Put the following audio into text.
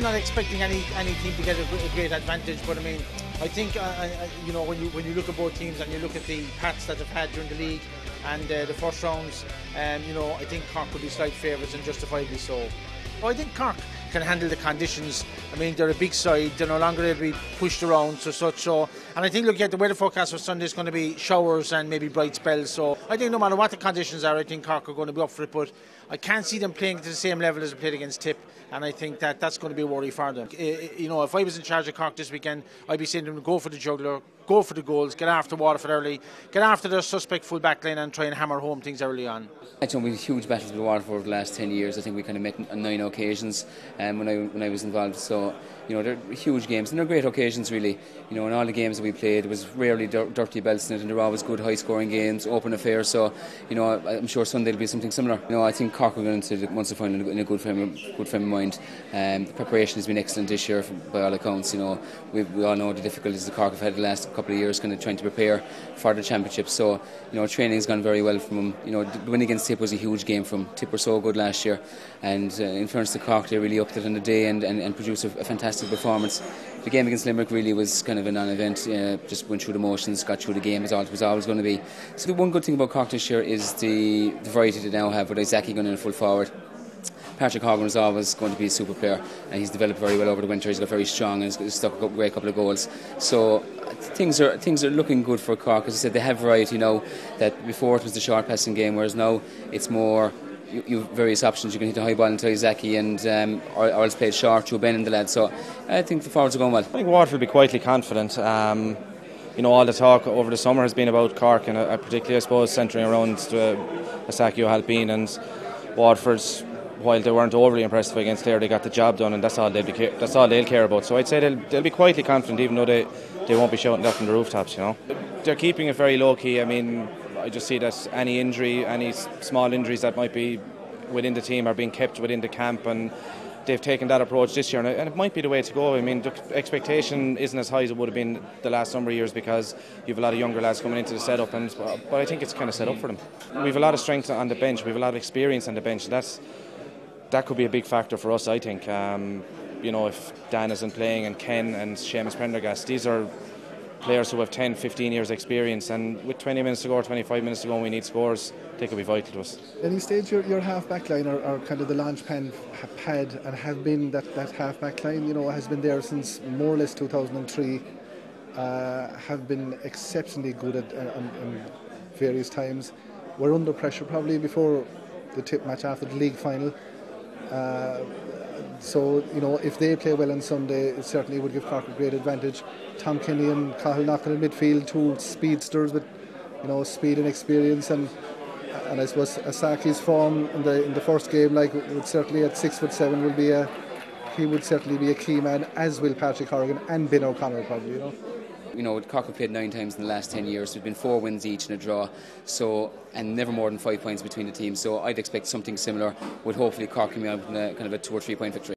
not expecting any team to get a great advantage, but I mean, I think you know, when you look at both teams and you look at the paths that they've had during the league and the first rounds, you know, I think Cork will be slight favourites and justifiably so. I think Cork can handle the conditions. I mean, they're a big side. They're no longer able to be pushed around so. And I think, look at the weather forecast for Sunday is going to be showers and maybe bright spells. So I think no matter what the conditions are, I think Cork are going to be up for it. But I can't see them playing to the same level as they played against Tip. And I think that's going to be a worry for them. You know, if I was in charge of Cork this weekend, I'd be saying to them, go for the juggler, go for the goals, get after Waterford early, get after their suspect full back line and try and hammer home things early on. I think we've huge battles with Waterford over the last 10 years. I think we kind of met on 9 occasions when I was involved. So, you know, they're huge games and they're great occasions really. You know, in all the games that we played, it was rarely dirty belts in it, and they're always good high-scoring games, open affairs. So, you know, I'm sure Sunday will be something similar. You know, I think Cork are going into the Munster final in a good frame of mind. The preparation has been excellent this year by all accounts. You know, we all know the difficulties that Cork have had the last couple of years kind of trying to prepare for the championship. So, you know, training's gone very well from them. You know, the win against Tip was a huge game from them. Tip were so good last year, and in fairness to Cork, they really upped it on the day and produced a fantastic performance. The game against Limerick really was kind of a non-event. Just went through the motions, got through the game as it was always going to be. So the one good thing about Cork this year is the variety they now have with Isaki going in full forward. Patrick Horgan is always going to be a super player, and he's developed very well over the winter. He's got very strong and he's stuck a great couple of goals. So things are looking good for Cork. As I said, they have variety now. That before it was the short passing game, whereas now it's more. You have various options. You can hit a high ball into Izaki and or else play it short to Ben and the lads. So I think the forwards are going well. I think Waterford will be quietly confident. You know, all the talk over the summer has been about Cork, and particularly, I suppose, centering around Isaki O'Halpine, and Waterford's. While they weren't overly impressive against Clare, they got the job done, and that's all they'll care about. So I'd say they'll be quietly confident, even though they won't be shouting that from the rooftops. You know, they're keeping it very low key. I mean, I just see that any injury, any small injuries that might be within the team are being kept within the camp, and they've taken that approach this year, and it might be the way to go. I mean, the expectation isn't as high as it would have been the last number of years because you have a lot of younger lads coming into the setup, but I think it's kind of set up for them. We have a lot of strength on the bench, we have a lot of experience on the bench. That could be a big factor for us, I think. You know, if Dan isn't playing, and Ken and Seamus Prendergast, these are players who have 10, 15 years experience, and with 20 minutes to go or 25 minutes to go and we need scores, they could be vital to us. At any stage your half-back line are kind of the launch pad and have been that half-back line, you know, has been there since more or less 2003, have been exceptionally good at various times. We're under pressure probably before the Tip match after the league final. So, you know, if they play well on Sunday, it certainly would give Cork a great advantage. Tom Kenny and Cahill knocking in midfield, two speedsters with, you know, speed and experience, and I suppose Asaki's form in the first game, like, would certainly at 6'7" he would certainly be a key man, as will Patrick Horgan and Ben O'Connor probably, you know. You know, Cork have played 9 times in the last 10 years. There's been 4 wins each and a draw, so, and never more than 5 points between the teams. So I'd expect something similar, with hopefully Cork coming out in a kind of a 2 or 3 point victory.